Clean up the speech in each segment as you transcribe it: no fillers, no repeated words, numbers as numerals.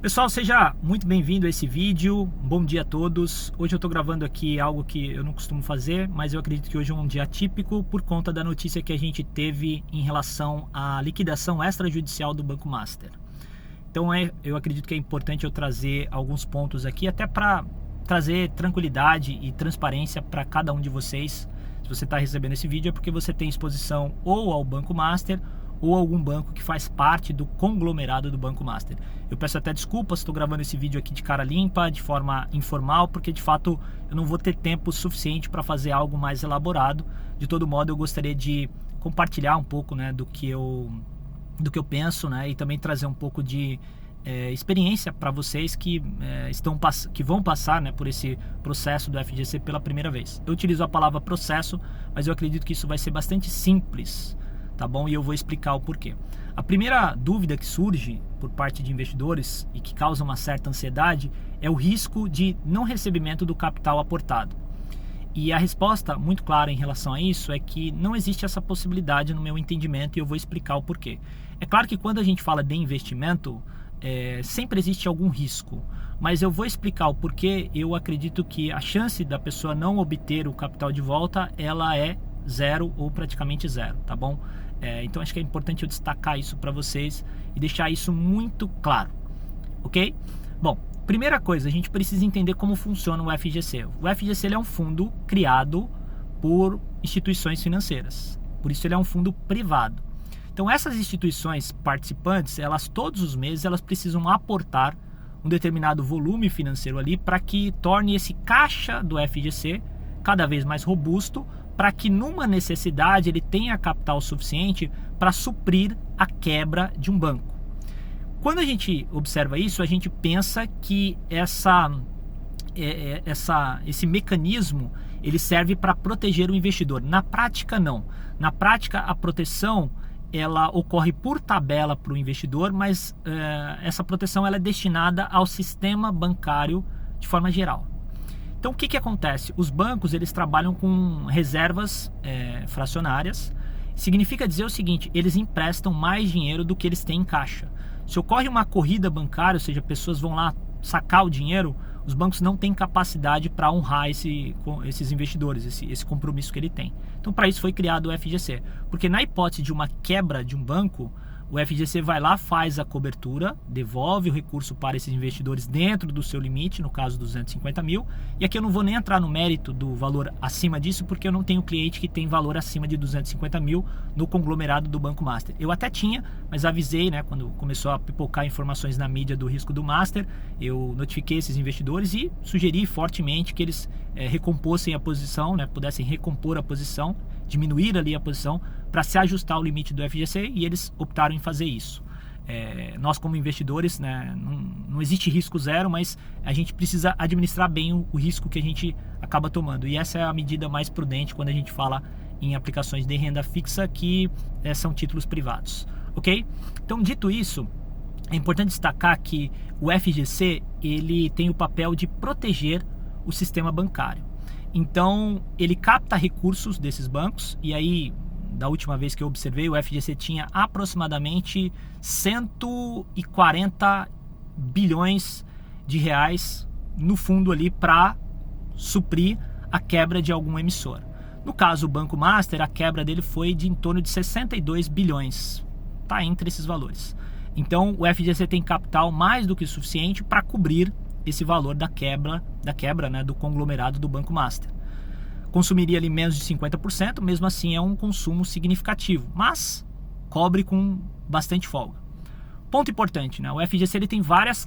Pessoal, seja muito bem-vindo a esse vídeo. Bom dia a todos. Hoje eu estou gravando aqui algo que eu não costumo fazer, mas eu acredito que hoje é um dia típico por conta da notícia que a gente teve em relação à liquidação extrajudicial do Banco Master. Então eu acredito que é importante eu trazer alguns pontos aqui, até para trazer tranquilidade e transparência para cada um de vocês. Se você está recebendo esse vídeo é porque você tem exposição ou ao Banco Master ou algum banco que faz parte do conglomerado do Banco Master. Eu peço até desculpas, estou gravando esse vídeo aqui de cara limpa, de forma informal, porque de fato eu não vou ter tempo suficiente para fazer algo mais elaborado. De todo modo, eu gostaria de compartilhar um pouco, né, do que eu penso, né, e também trazer um pouco de experiência para vocês que vão passar, né, por esse processo do FGC pela primeira vez. Eu utilizo a palavra processo, mas eu acredito que isso vai ser bastante simples, tá bom? E eu vou explicar o porquê. A primeira dúvida que surge por parte de investidores e que causa uma certa ansiedade é o risco de não recebimento do capital aportado. E a resposta muito clara em relação a isso é que não existe essa possibilidade no meu entendimento e eu vou explicar o porquê. É claro que quando a gente fala de investimento, sempre existe algum risco, mas eu vou explicar o porquê. Eu acredito que a chance da pessoa não obter o capital de volta, ela é zero ou praticamente zero, tá bom? Então acho que é importante eu destacar isso para vocês e deixar isso muito claro, ok? Bom, primeira coisa, a gente precisa entender como funciona o FGC. O FGC ele é um fundo criado por instituições financeiras, por isso ele é um fundo privado. Então essas instituições participantes, elas todos os meses elas precisam aportar um determinado volume financeiro ali para que torne esse caixa do FGC cada vez mais robusto, para que numa necessidade ele tenha capital suficiente para suprir a quebra de um banco. Quando a gente observa isso, a gente pensa que esse mecanismo ele serve para proteger o investidor. Na prática, não. Na prática, a proteção ela ocorre por tabela para o investidor, mas essa proteção ela é destinada ao sistema bancário de forma geral. Então o que acontece? Os bancos eles trabalham com reservas fracionárias. Significa dizer o seguinte: eles emprestam mais dinheiro do que eles têm em caixa. Se ocorre uma corrida bancária, ou seja, pessoas vão lá sacar o dinheiro, os bancos não têm capacidade para honrar esses investidores, esse compromisso que ele tem. Então para isso foi criado o FGC, porque na hipótese de uma quebra de um banco, o FGC vai lá, faz a cobertura, devolve o recurso para esses investidores dentro do seu limite, no caso 250 mil. E aqui eu não vou nem entrar no mérito do valor acima disso, porque eu não tenho cliente que tem valor acima de 250 mil no conglomerado do Banco Master. Eu até tinha, mas avisei, né, quando começou a pipocar informações na mídia do risco do Master, eu notifiquei esses investidores e sugeri fortemente que eles recompossem a posição, né, pudessem recompor a posição, diminuir ali a posição para se ajustar ao limite do FGC, e eles optaram em fazer isso. Nós como investidores, né, não existe risco zero, mas a gente precisa administrar bem o risco que a gente acaba tomando, e essa é a medida mais prudente quando a gente fala em aplicações de renda fixa que são títulos privados, ok? Então, dito isso, é importante destacar que o FGC ele tem o papel de proteger o sistema bancário. Então ele capta recursos desses bancos, e aí da última vez que eu observei, o FGC tinha aproximadamente 140 bilhões de reais no fundo ali para suprir a quebra de algum emissor. No caso, o Banco Master, a quebra dele foi de em torno de 62 bilhões, tá entre esses valores. Então o FGC tem capital mais do que suficiente para cobrir esse valor da quebra, né, do conglomerado do Banco Master. Consumiria ali menos de 50%, mesmo assim é um consumo significativo, mas cobre com bastante folga. Ponto importante, né? O FGC ele tem várias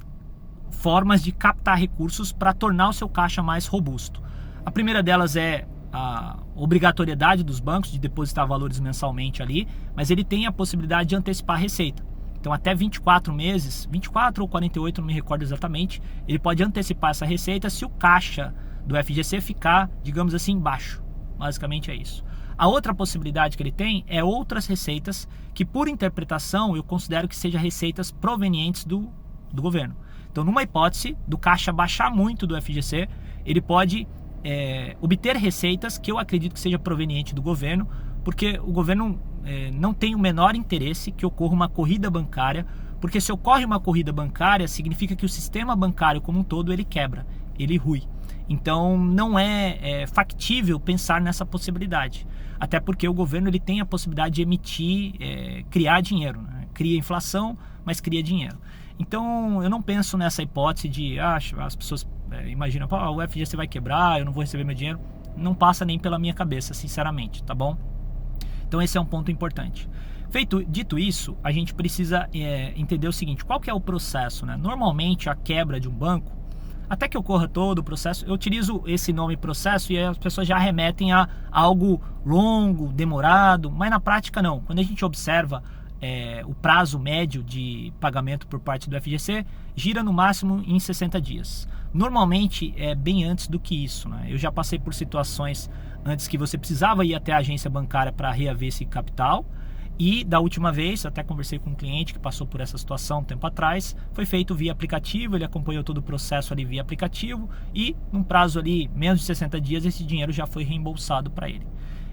formas de captar recursos para tornar o seu caixa mais robusto. A primeira delas é a obrigatoriedade dos bancos de depositar valores mensalmente ali, mas ele tem a possibilidade de antecipar a receita. Então até 24 meses, 24 ou 48, não me recordo exatamente, ele pode antecipar essa receita se o caixa do FGC ficar, digamos assim, baixo. Basicamente é isso. A outra possibilidade que ele tem é outras receitas que, por interpretação, eu considero que sejam receitas provenientes do governo. Então, numa hipótese do caixa baixar muito do FGC, ele pode obter receitas que eu acredito que seja proveniente do governo, porque o governo não tem o menor interesse que ocorra uma corrida bancária Porque se ocorre uma corrida bancária, significa que o sistema bancário como um todo ele quebra, ele rui. Então não é factível pensar nessa possibilidade. Até porque o governo ele tem a possibilidade de emitir, criar dinheiro, né? Cria inflação, mas cria dinheiro. Então eu não penso nessa hipótese de as pessoas imaginam, o FGC vai quebrar, eu não vou receber meu dinheiro. Não passa nem pela minha cabeça, sinceramente, tá bom? Então esse é um ponto importante. Dito isso, a gente precisa entender o seguinte, qual que é o processo, né? Normalmente a quebra de um banco, até que ocorra todo o processo, eu utilizo esse nome processo e as pessoas já remetem a algo longo, demorado, mas na prática não. Quando a gente observa o prazo médio de pagamento por parte do FGC, gira no máximo em 60 dias. Normalmente é bem antes do que isso, né? Eu já passei por situações antes que você precisava ir até a agência bancária para reaver esse capital. E da última vez, até conversei com um cliente que passou por essa situação um tempo atrás, foi feito via aplicativo, ele acompanhou todo o processo ali via aplicativo e num prazo ali, menos de 60 dias, esse dinheiro já foi reembolsado para ele.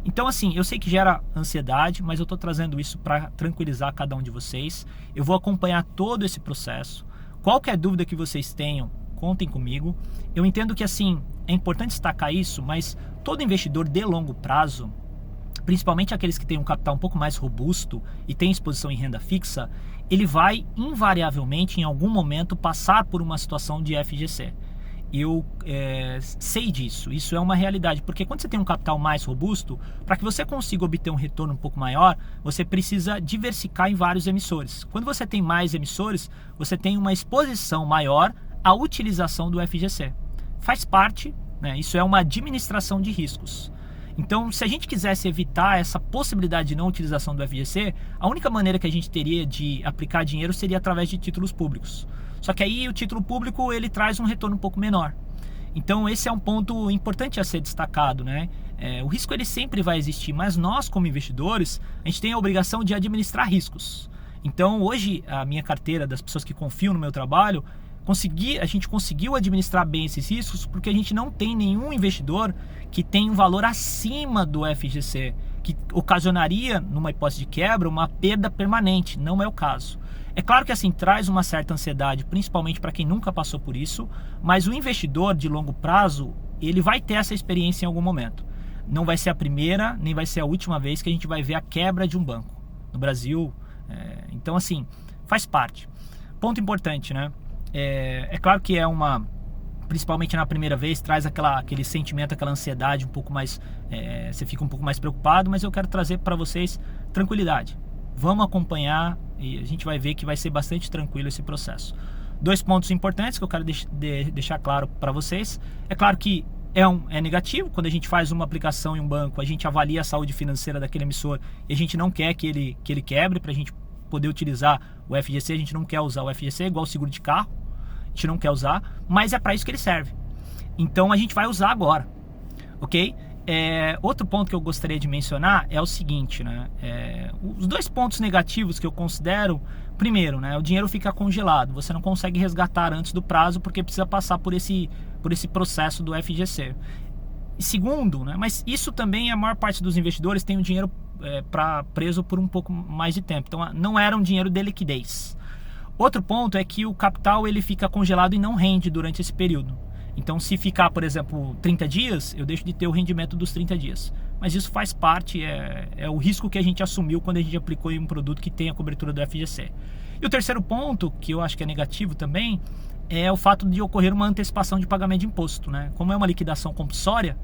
Então assim, eu sei que gera ansiedade, mas eu estou trazendo isso para tranquilizar cada um de vocês. Eu vou acompanhar todo esse processo. Qualquer dúvida que vocês tenham, contem comigo. Eu entendo que assim, é importante destacar isso, mas todo investidor de longo prazo, principalmente aqueles que têm um capital um pouco mais robusto e têm exposição em renda fixa, ele vai invariavelmente em algum momento passar por uma situação de FGC. Eu sei disso, isso é uma realidade, porque quando você tem um capital mais robusto, para que você consiga obter um retorno um pouco maior, você precisa diversificar em vários emissores. Quando você tem mais emissores, você tem uma exposição maior à utilização do FGC. Faz parte, né, isso é uma administração de riscos. Então, se a gente quisesse evitar essa possibilidade de não utilização do FGC, a única maneira que a gente teria de aplicar dinheiro seria através de títulos públicos. Só que aí o título público ele traz um retorno um pouco menor. Então esse é um ponto importante a ser destacado, né? O risco ele sempre vai existir, mas nós como investidores, a gente tem a obrigação de administrar riscos. Então hoje a minha carteira, das pessoas que confiam no meu trabalho, a gente conseguiu administrar bem esses riscos porque a gente não tem nenhum investidor que tem um valor acima do FGC, que ocasionaria, numa hipótese de quebra, uma perda permanente. Não é o caso. É claro que assim traz uma certa ansiedade, principalmente para quem nunca passou por isso, mas o investidor de longo prazo, ele vai ter essa experiência em algum momento. Não vai ser a primeira, nem vai ser a última vez que a gente vai ver a quebra de um banco no Brasil. Então assim, faz parte. Ponto importante, né? É claro que principalmente na primeira vez, traz aquele sentimento, aquela ansiedade um pouco mais, você fica um pouco mais preocupado, mas eu quero trazer para vocês tranquilidade. Vamos acompanhar e a gente vai ver que vai ser bastante tranquilo esse processo. 2 pontos importantes que eu quero deixar claro para vocês. É claro que é negativo, quando a gente faz uma aplicação em um banco, a gente avalia a saúde financeira daquele emissor e a gente não quer que ele quebre para a gente poder utilizar o FGC, a gente não quer usar o FGC, igual o seguro de carro, a gente não quer usar, mas é para isso que ele serve. Então a gente vai usar agora, ok? Outro ponto que eu gostaria de mencionar é o seguinte, né? Os 2 pontos negativos que eu considero, primeiro, né? O dinheiro fica congelado, você não consegue resgatar antes do prazo porque precisa passar por esse processo do FGC. E segundo, né? Mas isso também a maior parte dos investidores tem o dinheiro preso por um pouco mais de tempo, então não era um dinheiro de liquidez. Outro ponto é que o capital ele fica congelado e não rende durante esse período. Então se ficar, por exemplo, 30 dias, eu deixo de ter o rendimento dos 30 dias. Mas isso faz parte, é o risco que a gente assumiu quando a gente aplicou em um produto que tem a cobertura do FGC. E o terceiro ponto, que eu acho que é negativo também, é o fato de ocorrer uma antecipação de pagamento de imposto, né? Como é uma liquidação compulsória,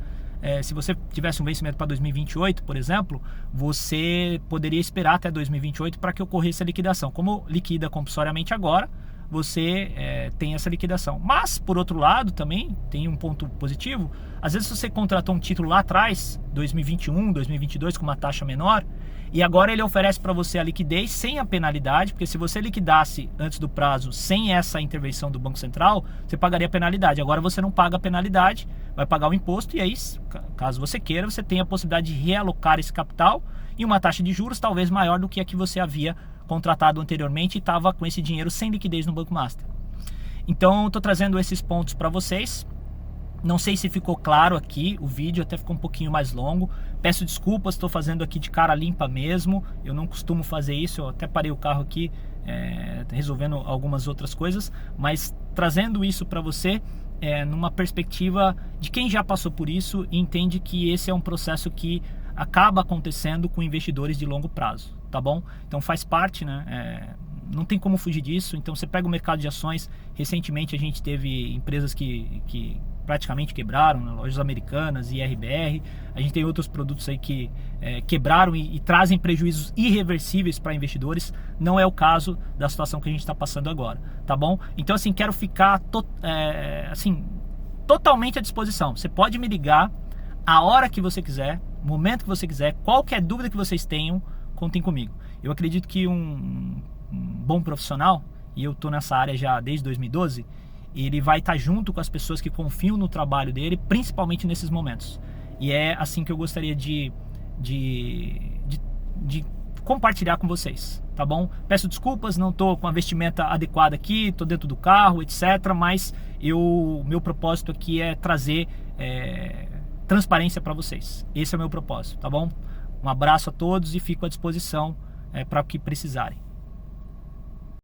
se você tivesse um vencimento para 2028, por exemplo, você poderia esperar até 2028 para que ocorresse a liquidação. Como liquida compulsoriamente agora, você tem essa liquidação. Mas, por outro lado, também tem um ponto positivo. Às vezes você contratou um título lá atrás, 2021, 2022, com uma taxa menor, e agora ele oferece para você a liquidez sem a penalidade, porque se você liquidasse antes do prazo sem essa intervenção do Banco Central, você pagaria a penalidade. Agora você não paga a penalidade, vai pagar o imposto, e aí, caso você queira, você tem a possibilidade de realocar esse capital em uma taxa de juros talvez maior do que a que você havia contratado anteriormente e estava com esse dinheiro sem liquidez no Banco Master. Então, estou trazendo esses pontos para vocês. Não sei se ficou claro aqui, o vídeo até ficou um pouquinho mais longo. Peço desculpas, estou fazendo aqui de cara limpa mesmo. Eu não costumo fazer isso, eu até parei o carro aqui resolvendo algumas outras coisas, mas trazendo isso para você numa perspectiva de quem já passou por isso e entende que esse é um processo que acaba acontecendo com investidores de longo prazo, tá bom? Então faz parte, né? Não tem como fugir disso. Então você pega o mercado de ações, recentemente a gente teve empresas que praticamente quebraram, né? Lojas Americanas, IRBR, a gente tem outros produtos aí que quebraram e trazem prejuízos irreversíveis para investidores. Não é o caso da situação que a gente está passando agora, tá bom? Então assim, quero ficar totalmente à disposição. Você pode me ligar a hora que você quiser, no momento que você quiser, qualquer dúvida que vocês tenham, contem comigo. Eu acredito que um bom profissional, e eu estou nessa área já desde 2012, ele vai estar junto com as pessoas que confiam no trabalho dele, principalmente nesses momentos. E é assim que eu gostaria de compartilhar com vocês, tá bom? Peço desculpas, não estou com a vestimenta adequada aqui, estou dentro do carro, etc. Mas meu propósito aqui é trazer transparência para vocês. Esse é o meu propósito, tá bom? Um abraço a todos e fico à disposição para o que precisarem.